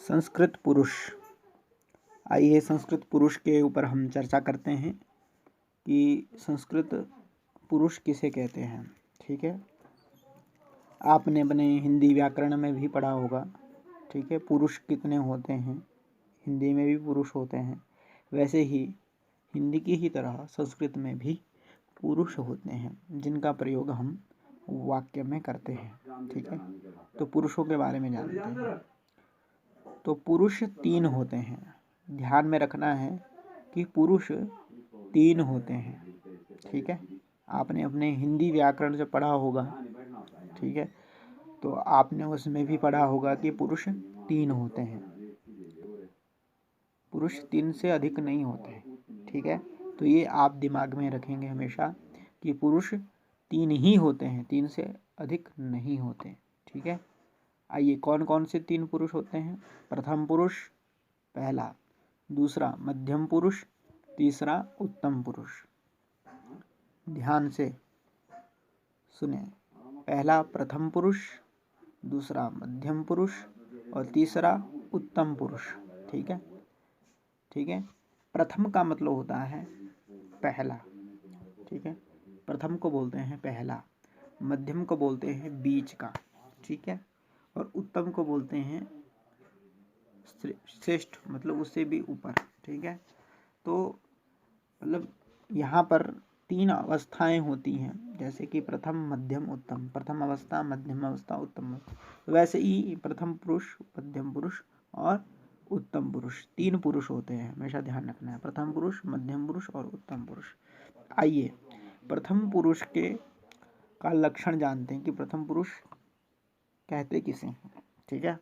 संस्कृत पुरुष। आइए संस्कृत पुरुष के ऊपर हम चर्चा करते हैं कि संस्कृत पुरुष किसे कहते हैं। ठीक है, आपने अपने हिंदी व्याकरण में भी पढ़ा होगा। ठीक है, पुरुष कितने होते हैं, हिंदी में भी पुरुष होते हैं, वैसे ही हिंदी की ही तरह संस्कृत में भी पुरुष होते हैं जिनका प्रयोग हम वाक्य में करते हैं। ठीक है, तो पुरुषों के बारे में जानते हैं। तो पुरुष 3 होते हैं, ध्यान में रखना है कि पुरुष 3 होते हैं। ठीक है, आपने अपने हिंदी व्याकरण से पढ़ा होगा। ठीक है, तो आपने उसमें भी पढ़ा होगा कि पुरुष 3 होते हैं, पुरुष 3 से अधिक नहीं होते। ठीक है, तो ये आप दिमाग में रखेंगे हमेशा कि पुरुष 3 ही होते हैं, 3 से अधिक नहीं होते। ठीक है, आइए कौन कौन से 3 पुरुष होते हैं। प्रथम पुरुष पहला, दूसरा मध्यम पुरुष, तीसरा उत्तम पुरुष। ध्यान से सुने, पहला प्रथम पुरुष, दूसरा मध्यम पुरुष और तीसरा उत्तम पुरुष। ठीक है, ठीक है, प्रथम का मतलब होता है पहला। ठीक है, प्रथम को बोलते हैं पहला, मध्यम को बोलते हैं बीच का। ठीक है, और उत्तम को बोलते हैं श्रेष्ठ, मतलब उससे भी ऊपर। ठीक है, तो मतलब यहाँ पर 3 अवस्थाएं होती हैं, जैसे कि प्रथम मध्यम उत्तम, प्रथम अवस्था मध्यम अवस्था उत्तम अवस्था। वैसे ही प्रथम पुरुष, मध्यम पुरुष और उत्तम पुरुष 3 पुरुष होते हैं, हमेशा ध्यान रखना है। प्रथम पुरुष, मध्यम पुरुष और उत्तम पुरुष। आइए प्रथम पुरुष के का लक्षण जानते हैं कि प्रथम पुरुष कहते किसे हैं। ठीक है,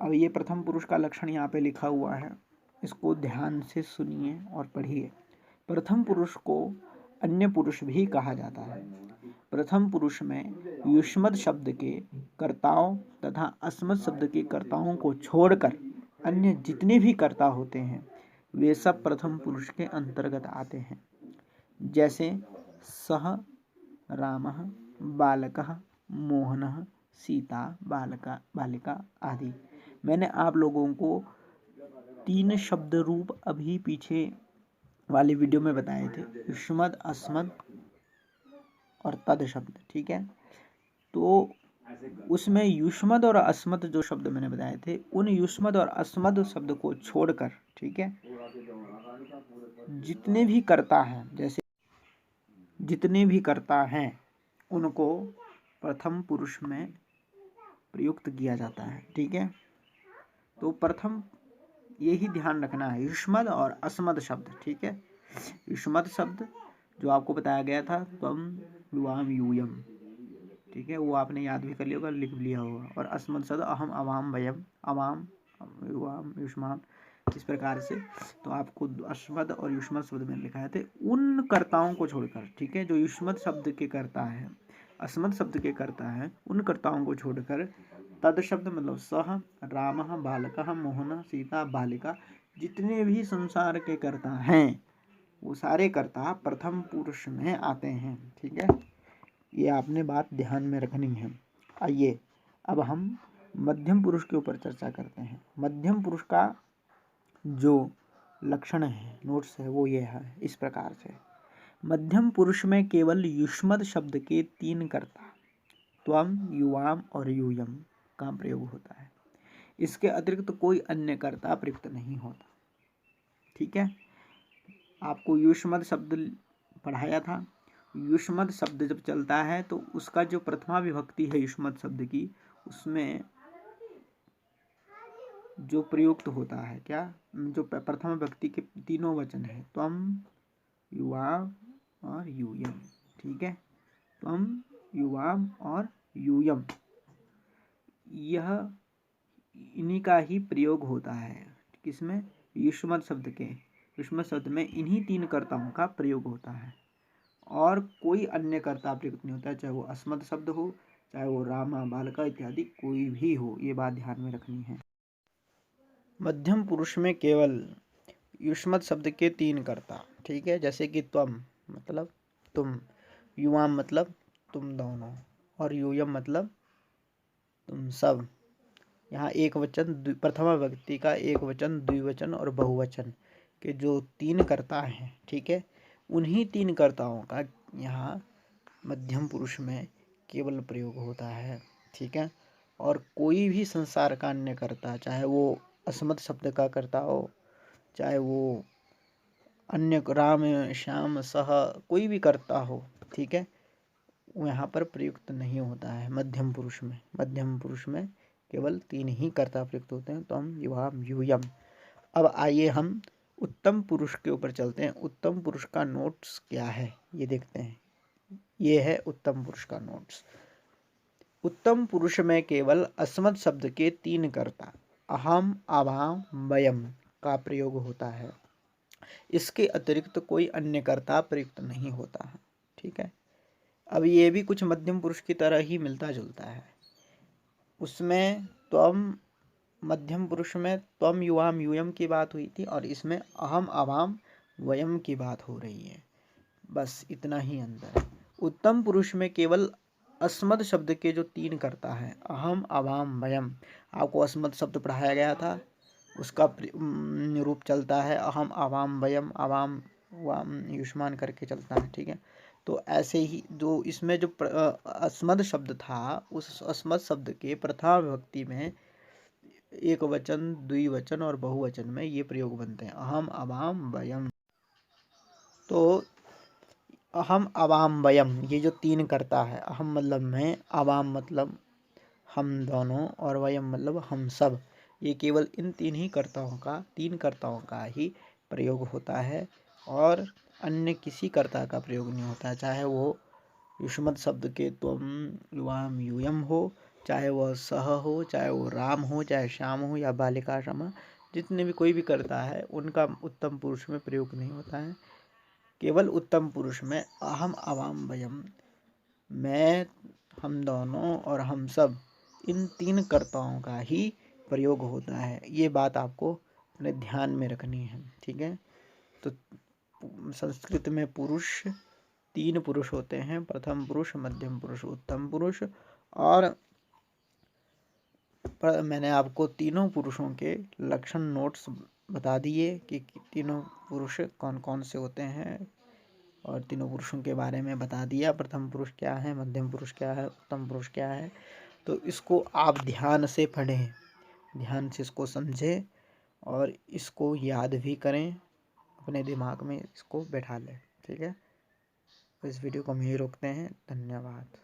अब ये प्रथम पुरुष का लक्षण यहाँ पे लिखा हुआ है, इसको ध्यान से सुनिए और पढ़िए। प्रथम पुरुष को अन्य पुरुष भी कहा जाता है। प्रथम पुरुष में युष्मद् शब्द के कर्ताओं तथा अस्मद् शब्द के कर्ताओं को छोड़कर अन्य जितने भी कर्ता होते हैं वे सब प्रथम पुरुष के अंतर्गत आते हैं। जैसे सः, रामः, बालकः, मोहनः, सीता, बालिका आदि। मैंने आप लोगों को 3 शब्द रूप अभी पीछे वाली वीडियो में बताए थे, युष्मद्, अस्मद् और तद शब्द। ठीक है, तो उसमें युष्मद् और अस्मद् जो शब्द मैंने बताए थे, उन युष्मद् और अस्मद् शब्द को छोड़कर, ठीक है, जितने भी कर्ता हैं, जैसे जितने भी कर्ता हैं उनको प्रथम पुरुष में प्रयुक्त किया जाता है। ठीक है, तो प्रथम यही ध्यान रखना है, युष्मद् और अस्मद् शब्द। ठीक है, युष्मद् शब्द जो आपको बताया गया था, त्वम, युवाम, यूयम। ठीक है, वो आपने याद भी कर लिया होगा, लिख लिया होगा। और अस्मद् शब्द अहम, अवाम, वयम, अवाम, युवाम, युष्मान, इस प्रकार से। तो आपको अस्मद् और युष्मद् शब्द में लिखा थे उन कर्ताओं को छोड़कर। ठीक है, जो युष्मद् शब्द के कर्ता है, अस्मद् शब्द के कर्ता है, उन कर्ताओं को छोड़कर तद शब्द मतलब सः, रामः, बालकः, मोहनः, सीता, बालिका, जितने भी संसार के कर्ता हैं वो सारे कर्ता प्रथम पुरुष में आते हैं। ठीक है, ये आपने बात ध्यान में रखनी है। आइए अब हम मध्यम पुरुष के ऊपर चर्चा करते हैं। मध्यम पुरुष का जो लक्षण है, नोट्स है, वो ये है इस प्रकार से। मध्यम पुरुष में केवल युष्मद् शब्द के 3 कर्ता त्वम, युवाम और यूयम का प्रयोग होता है। इसके अतिरिक्त कोई अन्य कर्ता प्रयुक्त नहीं होता। ठीक है, आपको युष्मद् शब्द पढ़ाया था। युष्मद् शब्द जब चलता है तो उसका जो प्रथमा विभक्ति है युष्मद् शब्द की, उसमें जो प्रयुक्त होता है, क्या, जो प्रथम विभक्ति के 3 वचन है, त्वम, युवाम और यूयम। ठीक है, त्वम, युवाम और यूयम, यह इन्हीं का ही प्रयोग होता है। किसमें, युष्मद् शब्द के, युष्मद् शब्द में इन्हीं 3 कर्ताओं का प्रयोग होता है और कोई अन्य कर्ता प्रयुक्त नहीं होता है, चाहे वो अस्मद् शब्द हो, चाहे वो रामा, बालका इत्यादि कोई भी हो। ये बात ध्यान में रखनी है। मध्यम पुरुष में केवल युष्मद् शब्द के 3 कर्ता। ठीक है, जैसे कि त्वम मतलब तुम, युवाम मतलब तुम दोनों, और यूयम मतलब तुम सब। यहाँ एक वचन प्रथमा व्यक्ति का एक वचन, द्विवचन और बहुवचन के जो 3 कर्ता हैं, ठीक है, उन्हीं 3 कर्ताओं का यहाँ मध्यम पुरुष में केवल प्रयोग होता है, ठीक है। और कोई भी संसार का अन्य कर्ता, चाहे वो अस्मत् शब्द का कर्ता हो, चाहे वो अन्य राम श्याम सह कोई भी कर्ता हो, ठीक है, वो यहाँ पर प्रयुक्त नहीं होता है मध्यम पुरुष में। मध्यम पुरुष में केवल 3 ही कर्ता प्रयुक्त होते हैं, त्वम, युवाम, यूयम। अब आइए हम उत्तम पुरुष के ऊपर चलते हैं। उत्तम पुरुष का नोट्स क्या है ये देखते हैं। ये है उत्तम पुरुष का नोट्स। उत्तम पुरुष में केवल अस्मत् शब्द के 3 कर्ता अहम, आभाम, वयम का प्रयोग होता है। इसके अतिरिक्त कोई अन्य कर्ता प्रयुक्त नहीं होता है, ठीक है। अब ये भी कुछ मध्यम पुरुष की तरह ही मिलता जुलता है। उसमें त्वम, मध्यम पुरुष में त्वम, युवाम, यूयम की बात हुई थी और इसमें अहम, आभाम, वयम की बात हो रही है। बस इतना ही अंतर है। उत्तम पुरुष में केवल अस्मत् शब्द के जो 3 कर्ता हैं, अहम, आभाम, वयम, आपको अस्मत् शब्द पढ़ाया गया था, उसका रूप चलता है अहम, आवाम, वयम, आवाम वाम युष्मान करके चलता है, ठीक है। तो ऐसे ही जो इसमें जो अस्मद शब्द था, उस अस्मद शब्द के प्रथमा विभक्ति में एक वचन, द्विवचन और बहुवचन में ये प्रयोग बनते हैं, अहम, आवाम, वयम। तो अहम, आवाम, वयम ये जो 3 कर्ता है, अहम मतलब मैं, आवाम मतलब हम दोनों और वयम मतलब हम सब, ये केवल इन 3 कर्ताओं का ही प्रयोग होता है और अन्य किसी कर्ता का प्रयोग नहीं होता है। चाहे वो युष्मत् शब्द के त्वम, युवाम, यूयम हो, चाहे वह सह हो, चाहे वो राम हो, चाहे श्याम हो या बालिका श्यामा, जितने भी कोई भी कर्ता है उनका उत्तम पुरुष में प्रयोग नहीं होता है। केवल उत्तम पुरुष में अहम, आवाम, वयम, मैं, हम दोनों और हम सब, इन 3 कर्ताओं का ही प्रयोग होता है। ये बात आपको अपने ध्यान में रखनी है, ठीक है। तो संस्कृत में पुरुष 3 पुरुष होते हैं, प्रथम पुरुष, मध्यम पुरुष, उत्तम पुरुष। और मैंने आपको तीनों पुरुषों के लक्षण नोट्स बता दिए कि तीनों पुरुष कौन कौन से होते हैं और तीनों पुरुषों के बारे में बता दिया। प्रथम पुरुष क्या है, मध्यम पुरुष क्या है, उत्तम पुरुष क्या है। तो इसको आप ध्यान से पढ़ें, ध्यान से इसको समझें और इसको याद भी करें, अपने दिमाग में इसको बैठा लें, ठीक है। तो इस वीडियो को हम यहीं रोकते हैं। धन्यवाद।